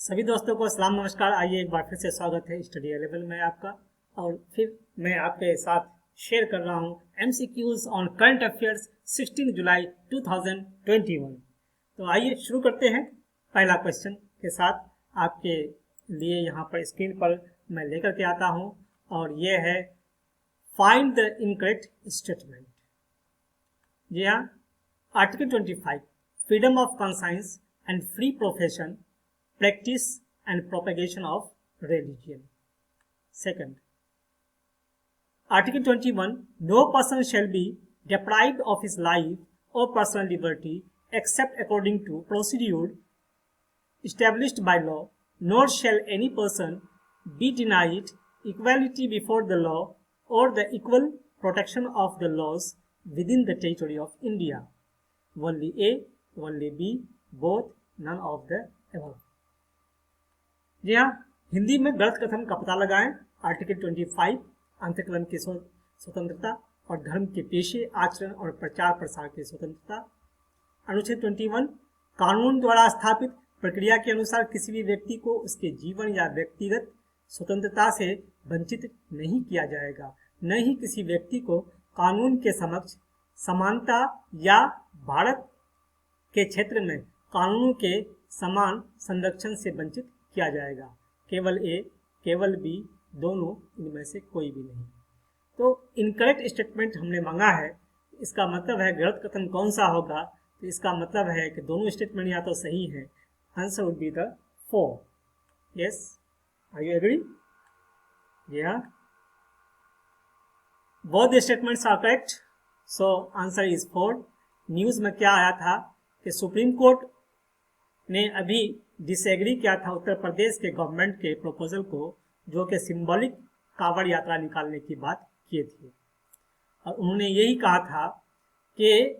सभी दोस्तों को सलाम नमस्कार। आइए एक बार फिर से स्वागत है स्टडी लेवल में आपका। और फिर मैं आपके साथ शेयर कर रहा हूँ MCQs ऑन करंट अफेयर्स 16 जुलाई 2021। तो आइए शुरू करते हैं पहला क्वेश्चन के साथ। आपके लिए यहाँ पर स्क्रीन पर मैं लेकर के आता हूँ और ये है फाइंड द इनकरेक्ट स्टेटमेंट। जी हाँ, article 25 freedom of conscience and free profession, practice and propagation of religion. Second, Article 21, no person shall be deprived of his life or personal liberty except according to procedure established by law, nor shall any person be denied equality before the law or the equal protection of the laws within the territory of India. Only A, only B, both, none of the above. जी हाँ, हिंदी में गलत कथन का पता लगाएं। Article 25 अंतकलन की स्वतंत्रता और धर्म के पेशे, आचरण और प्रचार प्रसार की स्वतंत्रता। अनुच्छेद 21 कानून द्वारा स्थापित प्रक्रिया के अनुसार किसी भी व्यक्ति को उसके जीवन या व्यक्तिगत स्वतंत्रता से वंचित नहीं किया जाएगा। न ही किसी व्यक्ति को कानून के समक्ष समानता या भारत के क्षेत्र में कानून के समान संरक्षण से वंचित किया जाएगा। केवल ए, केवल बी, दोनों, इनमें से कोई भी नहीं। तो इनकरेक्ट स्टेटमेंट हमने मांगा है, इसका मतलब है गलत कथन कौन सा होगा। तो इसका मतलब है कि दोनों स्टेटमेंट या तो सही है। Answer would be the 4। Yes, are you agree? जी हाँ, both statements are correct, so answer is 4। News में क्या आया था कि सुप्रीम कोर्ट ने अभी डिसएग्री किया था उत्तर प्रदेश के गवर्नमेंट के प्रपोजल को, जो कि सिंबॉलिक कांवड़ यात्रा निकालने की बात किए थे। और उन्होंने यही कहा था कि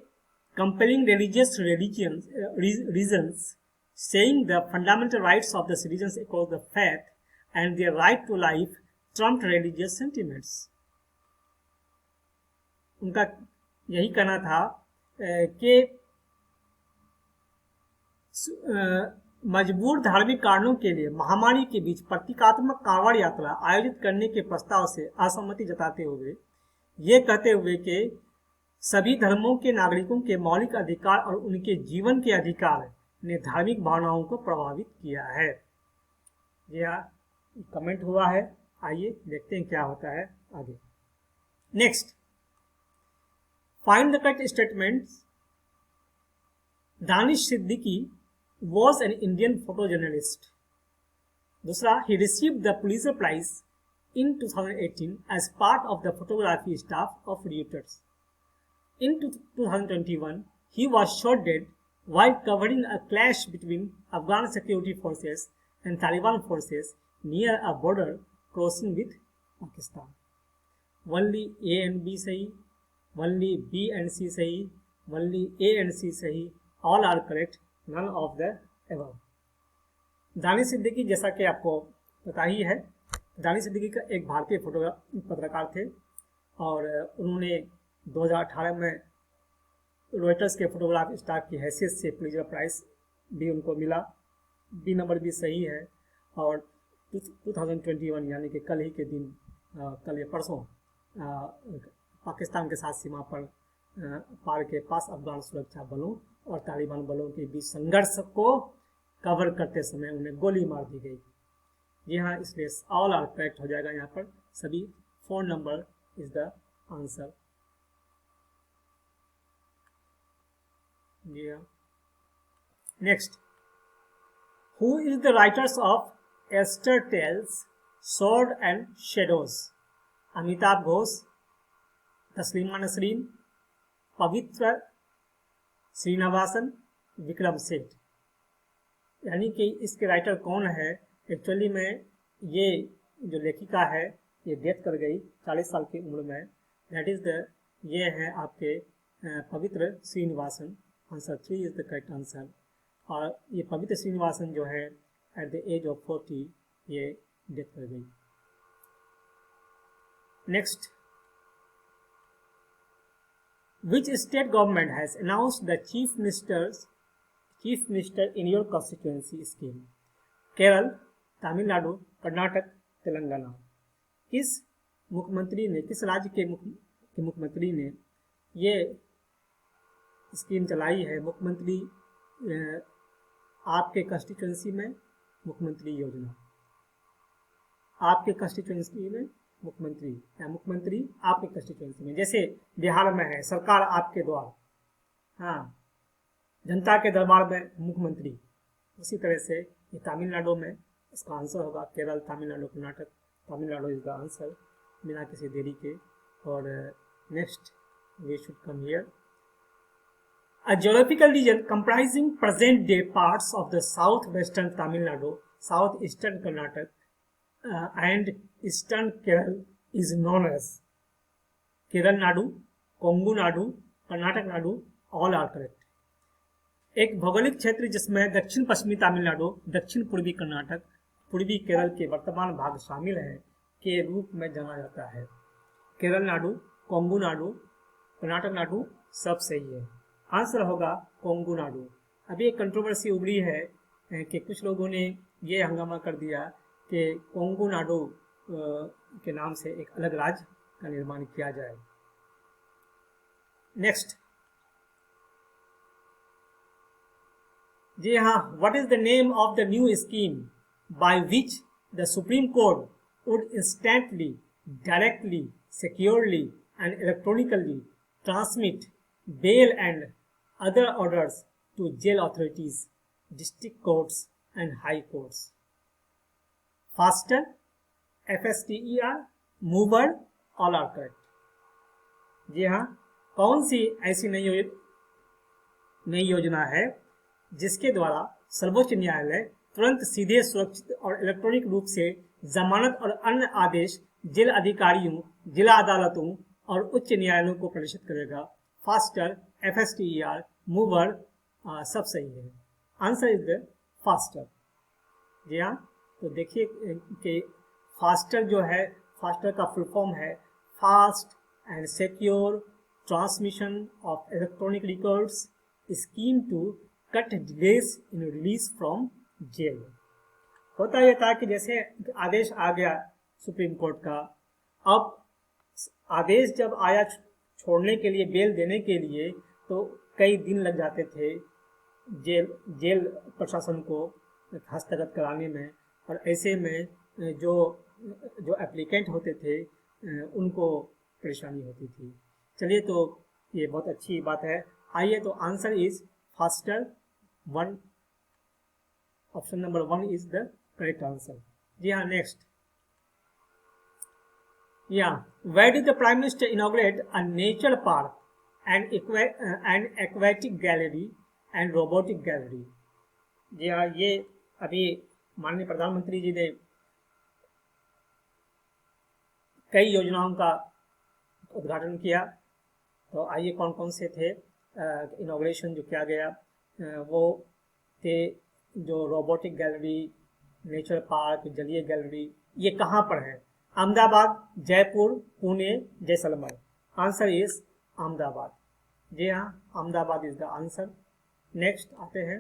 compelling religious reasons saying the fundamental rights of the citizens across the faith and their right to life trumped religious sentiments. उनका यही कहना था कि मजबूर धार्मिक कारणों के लिए महामारी के बीच प्रतीकात्मक कांवड़ यात्रा आयोजित करने के प्रस्ताव से असहमति जताते हुए ये कहते हुए कि सभी धर्मों के नागरिकों के मौलिक अधिकार और उनके जीवन के अधिकार ने धार्मिक भावनाओं को प्रभावित किया है। यह कमेंट हुआ है। आइए देखते हैं क्या होता है आगे। Next, find the correct statement. Danish Siddiqui was an Indian photojournalist. दूसरा, he received the Pulitzer Prize in 2018 as part of the photography staff of Reuters. In 2021, he was shot dead while covering a clash between Afghan security forces and Taliban forces near a border crossing with Pakistan. Only A and B सही, only B and C सही, only A and C सही, all are correct, none of the above. Danish Siddiqui, जैसा कि आपको पता ही है, दानिश सिद्दीकी का एक भारतीय पत्रकार थे और उन्होंने 2018 में रॉयटर्स के फोटोग्राफ स्टाफ की हैसियत से पुलित्जर प्राइज भी उनको मिला। बी नंबर भी सही है। और 2021 यानी कि कल ही के दिन, कल या परसों, पाकिस्तान के साथ सीमा पर पार के पास अफगान सुरक्षा बलों और तालिबान बलों के बीच संघर्ष को कवर करते समय उन्हें गोली मार दी गई। जी हाँ, इसलिए ऑल आर करेक्ट हो जाएगा यहाँ पर। सभी 4 नंबर इज द आंसर। जी हाँ, next, who is the writers of aster tales, sword and shadows? Amitabh Ghosh, Taslima Nasrin, Pavitra Srinivasan, Vikram Seth. यानी कि इसके राइटर कौन है? एक्चुअली में ये जो लेखिका है ये डेथ कर गई 40 साल की उम्र में। दैट इज द, ये है आपके पवित्र Srinivasan. Answer 3 is the correct answer. और ये पवित्र श्रीनिवासन जो है एट द एज ऑफ 40 ये डेथ कर गई। Next, which state government has announced the chief minister in your constituency scheme? Kerala, Tamil Nadu, Karnataka, Telangana. किस मुख्यमंत्री ने, किस राज्य के मुख्यमंत्री ने ये स्कीम चलाई है? मुख्यमंत्री आपके कंस्टिट्यूंसी में मुख्यमंत्री योजना, आपके कंस्टिट्यूंसी में मुख्यमंत्री, या मुख्यमंत्री आपके कंस्टिट्यूंसी में। जैसे बिहार में है सरकार आपके द्वार, हाँ, जनता के दरबार में मुख्यमंत्री, उसी तरह से ये तमिलनाडु में इसका आंसर होगा Kerala, Tamil Nadu, Karnataka. Tamil Nadu is the answer बिना किसी देरी के। और next we should come here. A geographical region comprising present-day parts of the southwestern Tamil Nadu, southeastern Karnataka, and eastern Kerala is known as Kerala Nadu, Kongu Nadu, Karnataka Nadu, all are correct. एक भौगोलिक क्षेत्र जिसमें दक्षिण पश्चिमी तमिलनाडु, दक्षिण पूर्वी कर्नाटक, पूर्वी केरल के वर्तमान भाग शामिल है के रूप में जाना जाता है। केरल नाडु, कोंगू नाडु, कर्नाटक नाडु सब सही है। आंसर होगा कोंगू नाडु। अभी एक कंट्रोवर्सी उभरी है कि कुछ लोगों ने ये हंगामा कर दिया कि कोंगू नाडु के नाम से एक अलग राज्य का निर्माण किया जाए। नेक्स्ट, जी हाँ, what is the name of the new scheme by which the supreme court would instantly, directly, securely and electronically transmit bail and other orders to jail authorities, district courts and high courts? Faster, FSTER, mover, all are correct. जी हाँ, कौन सी ऐसी नई योजना है जिसके द्वारा सर्वोच्च न्यायालय तुरंत, सीधे, सुरक्षित और इलेक्ट्रॉनिक रूप से जमानत और अन्य आदेश जेल अधिकारियों, जिला अदालतों और उच्च न्यायालयों को प्रदर्शित करेगा? फास्टर, FSTER, मूवर, सब सही है। Answer is the FASTER. जी हाँ, तो देखिए कि फास्टर जो है, फास्टर का फुल फॉर्म है fast and secure transmission of electronic records scheme to cut delays in release from jail. होता यह था कि जैसे आदेश आ गया सुप्रीम कोर्ट का, अब आदेश जब आया छोड़ने के लिए, बेल देने के लिए, तो कई दिन लग जाते थे जेल प्रशासन को हस्तगत कराने में, और ऐसे में जो एप्लीकेंट होते थे उनको परेशानी होती थी। चलिए, तो ये बहुत अच्छी बात है। आइए, तो answer is FASTER, one, option number 1 is the correct answer. जी हाँ, next, yeah, where did the Prime Minister inaugurate a nature park and an aquatic gallery and robotic gallery? जी हाँ, ये अभी माननीय प्रधानमंत्री जी ने कई योजनाओं का उद्घाटन किया। तो आइए, कौन कौन से थे इनॉग्रेशन जो किया गया, वो थे जो रोबोटिक गैलरी, नेचर पार्क, जलीय गैलरी। ये कहाँ पर है? अहमदाबाद, जयपुर, पुणे, जैसलमेर। Answer is Ahmedabad. जी हाँ, Ahmedabad is the answer. Next आते हैं,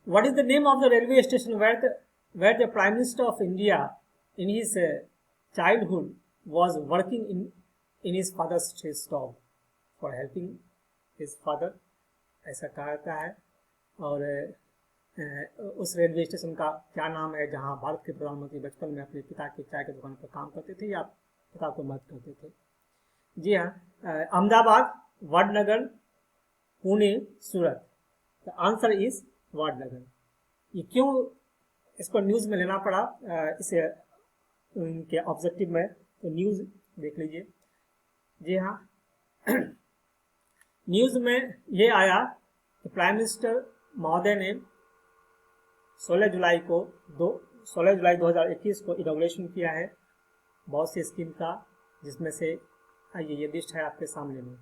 what is the name of the railway station where the prime minister of India in his childhood was working in his father's stop for helping his father, ऐसा कहा जाता है। और उस railway station का क्या नाम है जहां भारत के प्रधानमंत्री बचपन में अपने पिता की चाय की दुकान पर काम करते थे या पिता को मदद करते थे? जी हाँ, Ahmedabad, Vadnagar, Pune, Surat. The answer is Vadnagar. ये क्यों इसको न्यूज़ में लेना पड़ा इसे उनके ऑब्जेक्टिव में? तो न्यूज़ देख लीजिए। जी हाँ, न्यूज़ में ये आया कि प्राइम मिनिस्टर महोदय ने 16 जुलाई 2021 को इनॉग्रेशन किया है बहुत सी स्कीम का, जिसमें से आइए ये लिस्ट है आपके सामने में।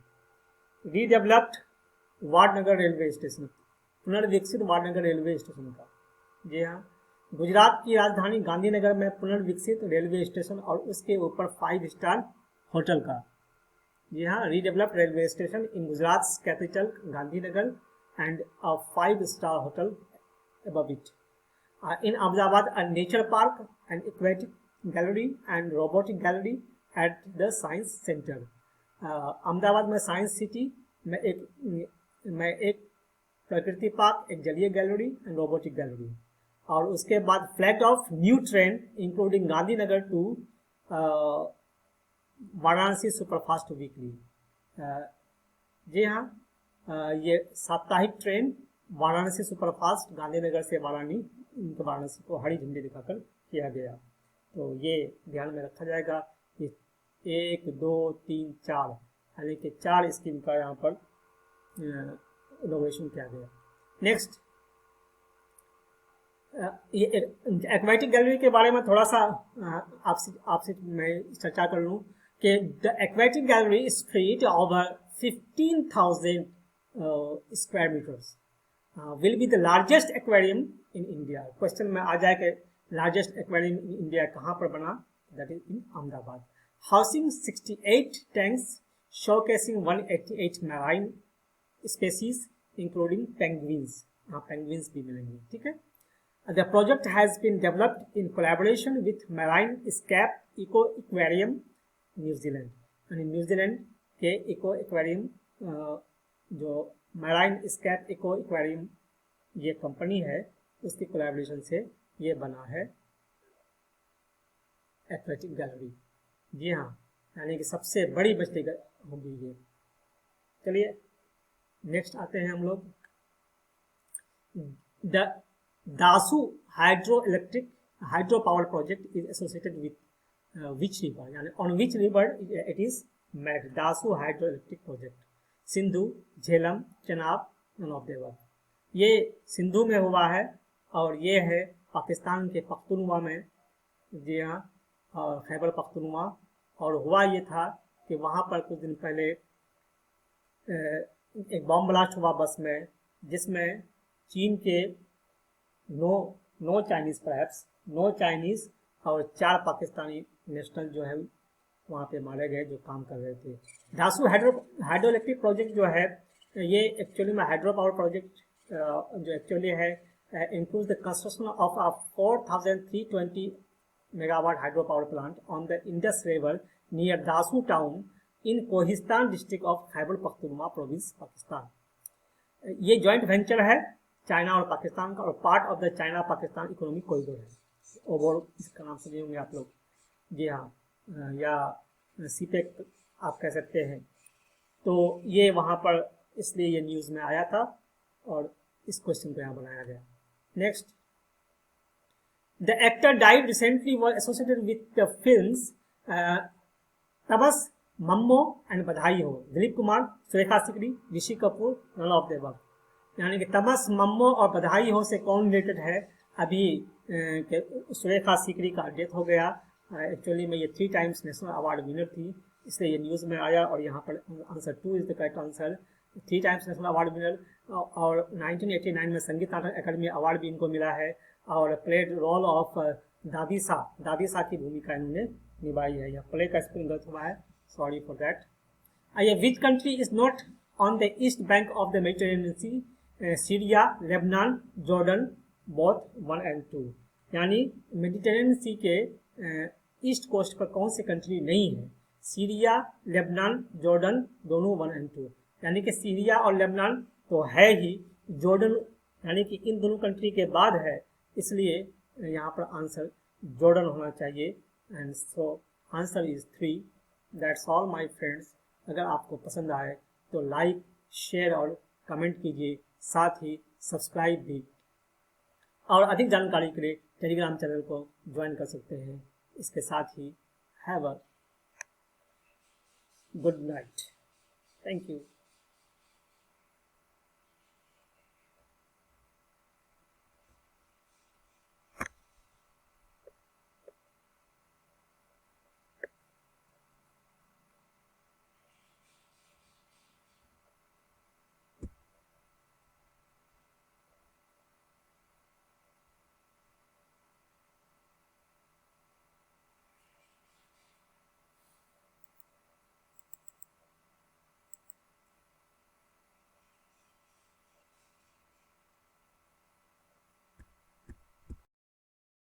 रीडेवलप्ड वाडनगर रेलवे स्टेशन, पुनर्विकसित वाडनगर रेलवे स्टेशन का। जी हाँ, गुजरात की राजधानी गांधीनगर में पुनर्विकसित रेलवे स्टेशन और उसके ऊपर 5 स्टार होटल का। जी हाँ, redeveloped railway station in Gujarat capital Gandhinagar and a 5 star hotel above it. In Ahmedabad, a nature park, an aquatic gallery and robotic gallery at the science center. Ahmedabad में साइंस सिटी में एक प्रकृति पार्क, एक जलीय gallery and robotic gallery, और उसके बाद flag off new train including Gandhinagar to Varanasi superfast weekly. जी हाँ, ये साप्ताहिक ट्रेन वाराणसी सुपरफास्ट गांधीनगर से वाराणसी को हरी झंडी दिखाकर किया गया। तो ये ध्यान में रखा जाएगा कि 1, 2, 3, 4 यानी कि 4 स्कीम का यहाँ पर इनोवेशन किया गया। नेक्स्ट, ये एक्वेटिक गैलरी के बारे में थोड़ा सा आपसे मैं चर्चा कर लूँ कि the aquatic gallery is spread over 15,000 square metres, will be the largest aquarium in India. Question में आ जाए कि लार्जेस्ट एक्वेरियम इन इंडिया कहाँ पर बना, that is in Ahmedabad. Housing 68 tanks showcasing 188 marine species including penguins. हाँ, पेंगुइन्स भी मिलेंगे, ठीक है। The project has been developed in collaboration with Marine Scape Eco Aquarium New Zealand। यानी न्यूजीलैंड के इको एक्वेरियम जो Marine Scape Eco Aquarium ये company है, उसकी कोलैबोरेशन से ये बना है एक्वेटिक गैलरी। जी हाँ, यानी कि सबसे बड़ी मछली होगी ये। चलिए नेक्स्ट आते हैं हम लोग। The Dasu hydro power project is associated with which river, यानी on which river it is made. Dasu hydro electric project, Sindhu, Jhelum, Chenab, none of the above. ये सिंधु में हुआ है और ये है पाकिस्तान के पख्तूनख्वा में। जी हाँ, और खैबर पख्तूनख्वा। और हुआ ये था कि वहाँ पर कुछ दिन पहले एक बॉम्ब ब्लास्ट हुआ बस में, जिसमें चीन के नो चाइनीज और 4 पाकिस्तानी नेशनल जो है वहाँ पे मारे गए, जो काम कर रहे थे। दासू हाइड्रो इलेक्ट्रिक प्रोजेक्ट जो है, ये एक्चुअली में हाइड्रो पावर प्रोजेक्ट जो एक्चुअली है includes the construction of a 4,320 megawatt hydro power plant on the Indus river near Dasu town in Kohistan district of Khyber Pakhtunkhwa province, Pakistan. ये जॉइंट वेंचर है चाइना और पाकिस्तान का, और part of the China Pakistan economic corridor है। Overall इसका नाम सुने होंगे आप लोग। जी हाँ, या सीपेक आप कह सकते हैं। तो ये वहाँ पर इसलिए ये न्यूज़ में आया था और इस क्वेश्चन को यहाँ बनाया गया। Next, the actor died recently was associated with the films Tamas, Mammo and Badhaai Ho. Dilip Kumar, Surekha Sikri, Rishi Kapoor, none of the above. यानी कि तमस, मम्मो और बधाई हो से कौन रिलेटेड है? अभी सुरेखा सिकरी का डेथ हो गया। एक्चुअली में ये 3 टाइम्स नेशनल अवार्ड विनर थी, इसलिए ये न्यूज़ में आया। और यहाँ पर answer 2 is the correct answer. 3 times national award winner, और 1989 में संगीत नाटक अकादमी अवार्ड भी इनको मिला है। और प्लेड रोल ऑफ दादीसा की भूमिका इन्होंने निभाई है। यह प्ले का स्पेलिंग गलत हुआ है, सॉरी फॉर दैट। ये which country is not on the east bank of the Mediterranean sea? Syria, Lebanon, Jordan, both 1 and 2। यानी मेडिटेरेनियन सी के ईस्ट कोस्ट पर कौन सी कंट्री नहीं है? सीरिया, लेबनान, जॉर्डन, दोनों 1 and 2। यानी कि सीरिया और लेबनान तो है ही, जॉर्डन यानी कि इन दोनों कंट्री के बाद है, इसलिए यहाँ पर आंसर जॉर्डन होना चाहिए। And so answer is 3। That's all my friends. अगर आपको पसंद आए तो लाइक, शेयर और कमेंट कीजिए, साथ ही सब्सक्राइब भी। और अधिक जानकारी के लिए टेलीग्राम चैनल को ज्वाइन कर सकते हैं। इसके साथ he have a good night. Thank you.